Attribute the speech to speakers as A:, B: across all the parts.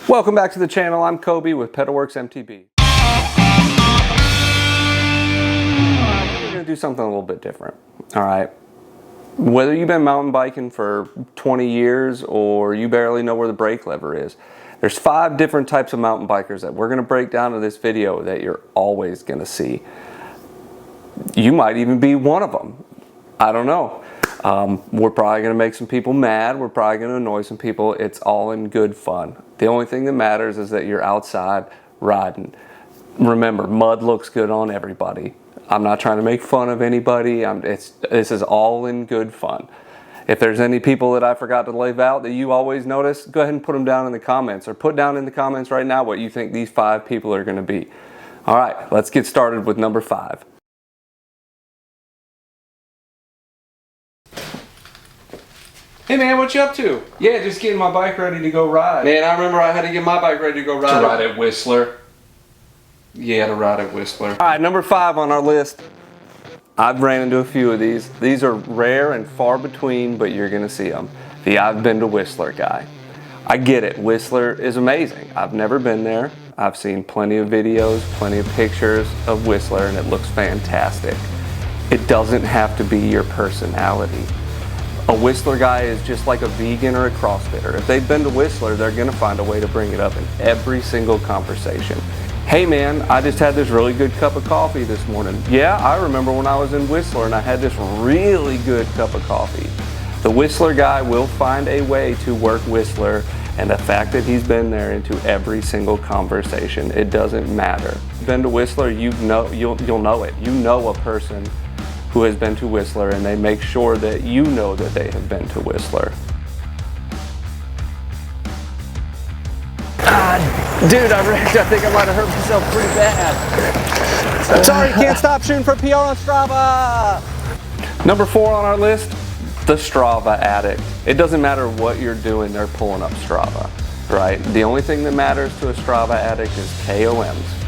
A: Welcome back to the channel. I'm Kobe with Pedalworks MTB. We're going to do something a little bit different. All right. Whether you've been mountain biking for 20 years or you barely know where the brake lever is, there's 5 different types of mountain bikers that we're going to break down in this video that you're always going to see. You might even be one of them. I don't know. We're probably going to make some people mad. We're probably going to annoy some people. It's all in good fun. The only thing that matters is that you're outside riding. Remember, mud looks good on everybody. I'm not trying to make fun of anybody. This is all in good fun. If there's any people that I forgot to leave out that you always notice, go ahead and put them down in the comments, or put down in the comments right now what you think these 5 people are going to be. All right, let's get started with number 5. Hey man, what you up to? Yeah, just getting my bike ready to go ride. Man, I remember I had to get my bike ready to go ride. To ride at Whistler. Yeah, to ride at Whistler. All right, number 5 on our list. I've ran into a few of these. These are rare and far between, but you're gonna see them. The I've been to Whistler guy. I get it, Whistler is amazing. I've never been there. I've seen plenty of videos, plenty of pictures of Whistler, and it looks fantastic. It doesn't have to be your personality. A Whistler guy is just like a vegan or a CrossFitter. If they've been to Whistler, they're gonna find a way to bring it up in every single conversation. Hey man, I just had this really good cup of coffee this morning. Yeah, I remember when I was in Whistler and I had this really good cup of coffee. The Whistler guy will find a way to work Whistler, and the fact that he's been there into every single conversation, it doesn't matter. If you've been to Whistler, you'll know it. You know a person who has been to Whistler, and they make sure that you know that they have been to Whistler. Dude, I think I might have hurt myself pretty bad. I'm sorry, can't stop shooting for PR on Strava. Number 4 on our list, the Strava Addict. It doesn't matter what you're doing, they're pulling up Strava, right? The only thing that matters to a Strava Addict is KOMs.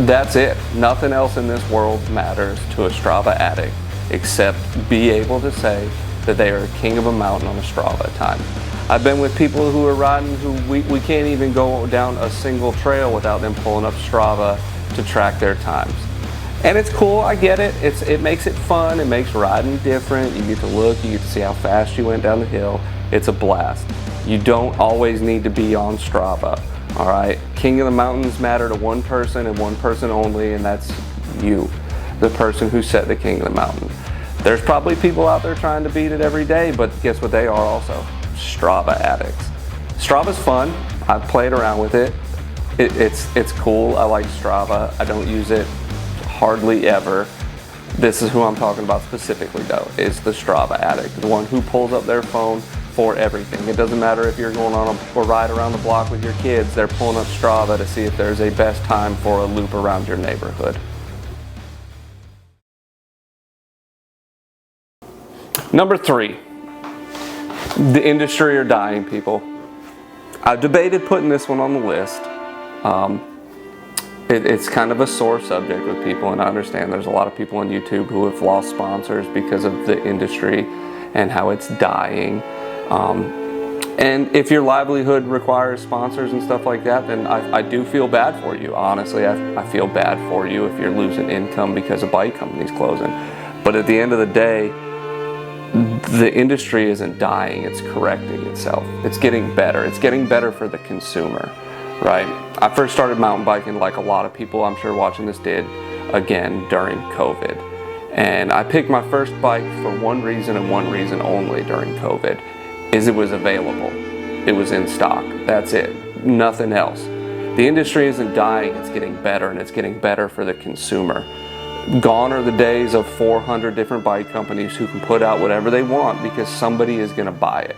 A: That's it. Nothing else in this world matters to a Strava addict except be able to say that they are king of a mountain on a Strava time. I've been with people who are riding who we can't even go down a single trail without them pulling up Strava to track their times. And it's cool, I get it. It makes it fun, it makes riding different. You get to look, you get to see how fast you went down the hill. It's a blast. You don't always need to be on Strava. All right, king of the mountains matter to one person and one person only, and that's you, the person who set the king of the mountain. There's probably people out there trying to beat it every day, but guess what they are also? Strava addicts. Strava's fun. I've played around with it. It's cool. I like Strava. I don't use it hardly ever. This is who I'm talking about specifically though, is the Strava addict, the one who pulls up their phone for everything. It doesn't matter if you're going on a ride around the block with your kids, they're pulling up Strava to see if there's a best time for a loop around your neighborhood. Number 3, the industry or dying people. I've debated putting this one on the list. It's kind of a sore subject with people, and I understand there's a lot of people on YouTube who have lost sponsors because of the industry and how it's dying. And if your livelihood requires sponsors and stuff like that, then I do feel bad for you. Honestly, I feel bad for you if you're losing income because a bike company's closing. But at the end of the day, the industry isn't dying, it's correcting itself. It's getting better. It's getting better for the consumer, right? I first started mountain biking like a lot of people I'm sure watching this did, again, during COVID. And I picked my first bike for one reason and one reason only during COVID, is it was available. It was in stock. That's it. Nothing else. The industry isn't dying, it's getting better, and it's getting better for the consumer. Gone are the days of 400 different bike companies who can put out whatever they want because somebody is going to buy it.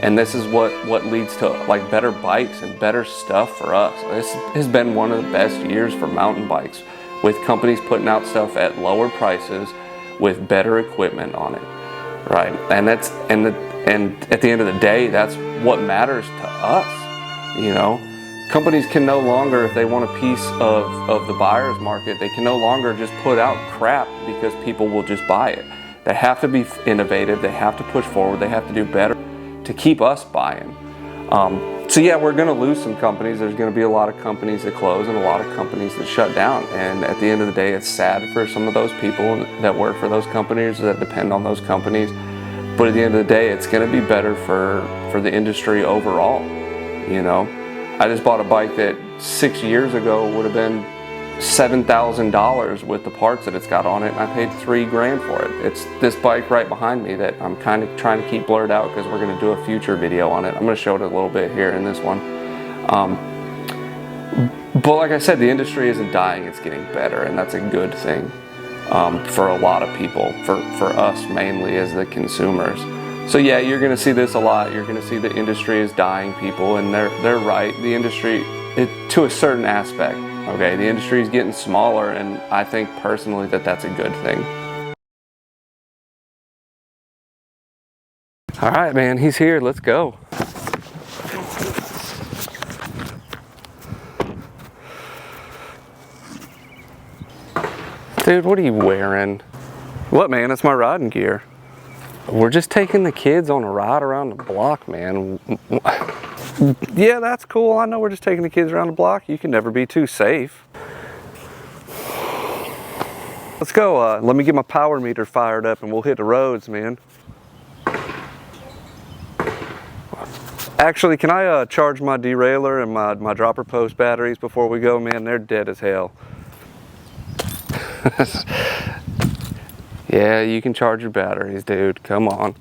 A: And this is what leads to like better bikes and better stuff for us. This has been one of the best years for mountain bikes, with companies putting out stuff at lower prices with better equipment on it, right? And at the end of the day, that's what matters to us, you know? Companies can no longer, if they want a piece of the buyer's market, they can no longer just put out crap because people will just buy it. They have to be innovative, they have to push forward, they have to do better to keep us buying. So yeah, we're going to lose some companies. There's going to be a lot of companies that close and a lot of companies that shut down. And at the end of the day, it's sad for some of those people that work for those companies, that depend on those companies. But at the end of the day, it's going to be better for the industry overall. You know, I just bought a bike that 6 years ago would have been $7,000 with the parts that it's got on it, and I paid $3 grand for it. It's this bike right behind me that I'm kind of trying to keep blurred out because we're going to do a future video on it. I'm going to show it a little bit here in this one. But like I said, the industry isn't dying, it's getting better, and that's a good thing for a lot of people, for us mainly as the consumers. So yeah, you're going to see this a lot. You're going to see the industry is dying, people, and they're right. The industry, to a certain aspect, okay, the industry is getting smaller, and I think personally that that's a good thing. All right, man, he's here. Let's go. Dude, what are you wearing? What, man? It's my riding gear. We're just taking the kids on a ride around the block, man. Yeah, that's cool. I know we're just taking the kids around the block. You can never be too safe. Let's go. Let me get my power meter fired up and we'll hit the roads, man. Actually, can I charge my derailleur and my dropper post batteries before we go? Man, they're dead as hell. Yeah, you can charge your batteries, dude. Come on.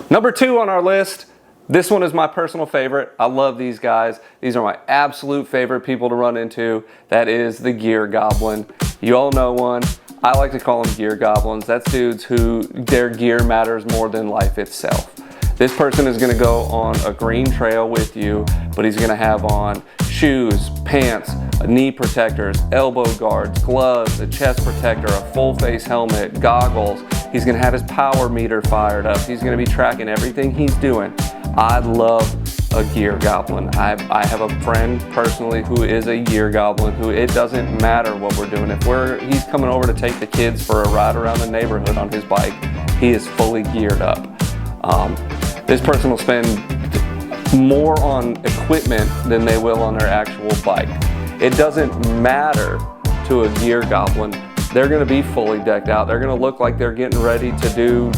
A: Number 2 on our list. This one is my personal favorite. I love these guys. These are my absolute favorite people to run into. That is the Gear Goblin. You all know one. I like to call them Gear Goblins. That's dudes who their gear matters more than life itself. This person is gonna go on a green trail with you, but he's gonna have on shoes, pants, knee protectors, elbow guards, gloves, a chest protector, a full face helmet, goggles. He's gonna have his power meter fired up. He's gonna be tracking everything he's doing. I love a Gear Goblin. I have a friend personally who is a Gear Goblin, who it doesn't matter what we're doing. If he's coming over to take the kids for a ride around the neighborhood on his bike, he is fully geared up. This person will spend more on equipment than they will on their actual bike. It doesn't matter to a Gear Goblin. They're gonna be fully decked out. They're gonna look like they're getting ready to do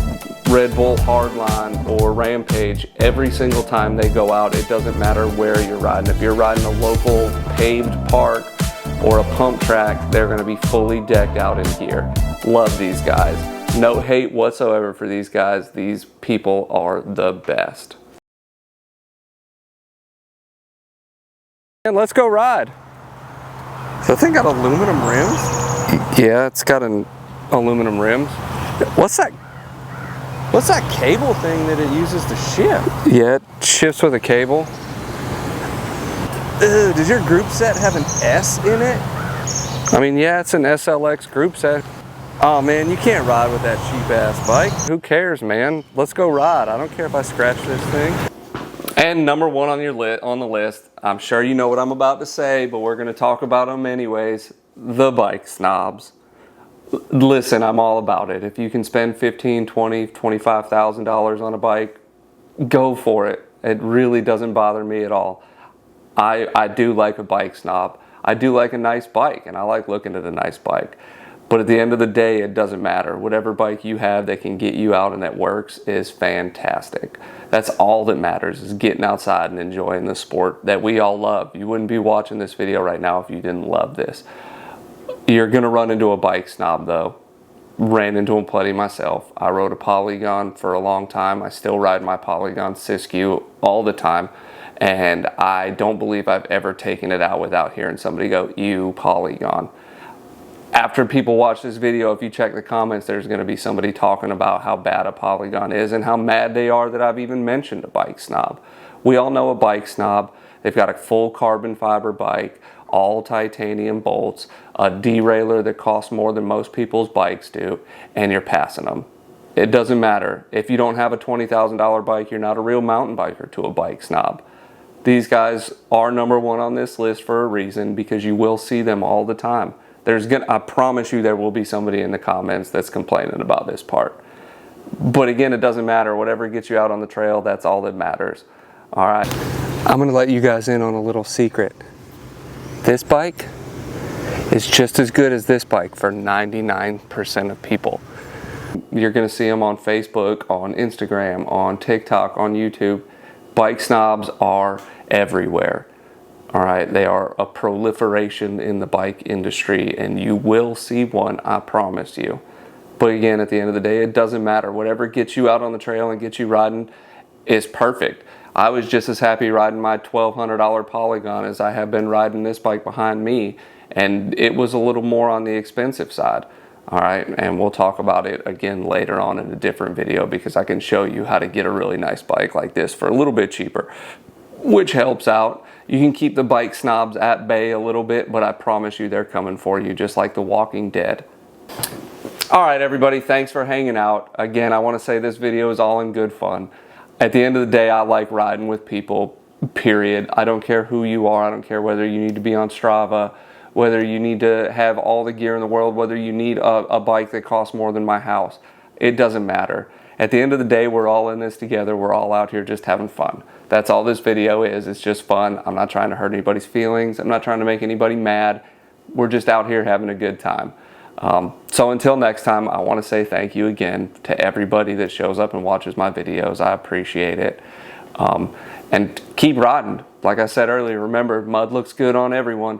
A: Red Bull Hardline or Rampage every single time they go out. It doesn't matter where you're riding. If you're riding a local paved park or a pump track, they're gonna be fully decked out in gear. Love these guys. No hate whatsoever for these guys. These people are the best. And let's go ride. So that thing got aluminum rims? Yeah, it's got an aluminum rims. What's that cable thing that it uses to shift? Yeah, it shifts with a cable. Ugh, does your group set have an S in it? I mean, yeah, it's an SLX group set. Oh man, you can't ride with that cheap ass bike. Who cares, man? Let's go ride. I don't care if I scratch this thing. And number 1 on the list, I'm sure you know what I'm about to say, but we're gonna talk about them anyways, the Bike Snobs. Listen, I'm all about it. If you can spend $15,000, $20,000, $25,000 on a bike, go for it. It really doesn't bother me at all. I do like a Bike Snob. I do like a nice bike, and I like looking at a nice bike. But at the end of the day, it doesn't matter. Whatever bike you have that can get you out and that works is fantastic. That's all that matters, is getting outside and enjoying the sport that we all love. You wouldn't be watching this video right now if you didn't love this. You're gonna run into a Bike Snob though. Ran into them plenty myself. I rode a Polygon for a long time. I still ride my Polygon Siskiyou all the time. And I don't believe I've ever taken it out without hearing somebody go, "Ew, Polygon." After people watch this video, if you check the comments, there's going to be somebody talking about how bad a Polygon is and how mad they are that I've even mentioned a Bike Snob. We all know a Bike Snob. They've got a full carbon fiber bike, all titanium bolts, a derailleur that costs more than most people's bikes do, and you're passing them. It doesn't matter. If you don't have a $20,000 bike, you're not a real mountain biker to a Bike Snob. These guys are number 1 on this list for a reason, because you will see them all the time. I promise you there will be somebody in the comments that's complaining about this part. But again, it doesn't matter. Whatever gets you out on the trail, that's all that matters. All right. I'm gonna let you guys in on a little secret. This bike is just as good as this bike for 99% of people. You're gonna see them on Facebook, on Instagram, on TikTok, on YouTube. Bike snobs are everywhere. All right, they are a proliferation in the bike industry, and you will see one, I promise you. But again, at the end of the day, it doesn't matter. Whatever gets you out on the trail and gets you riding is perfect. I was just as happy riding my $1,200 Polygon as I have been riding this bike behind me, and it was a little more on the expensive side. All right, and we'll talk about it again later on in a different video, because I can show you how to get a really nice bike like this for a little bit cheaper, which helps out. You can keep the bike snobs at bay a little bit, but I promise you they're coming for you, just like The Walking Dead. All right, everybody, thanks for hanging out. Again, I want to say this video is all in good fun. At the end of the day, I like riding with people, period. I don't care who you are. I don't care whether you need to be on Strava, whether you need to have all the gear in the world, whether you need a bike that costs more than my house. It doesn't matter. At the end of the day, we're all in this together. We're all out here just having fun. That's all this video is. It's just fun. I'm not trying to hurt anybody's feelings. I'm not trying to make anybody mad. We're just out here having a good time. So until next time, I want to say thank you again to everybody that shows up and watches my videos. I appreciate it. And keep riding. Like I said earlier, remember, mud looks good on everyone.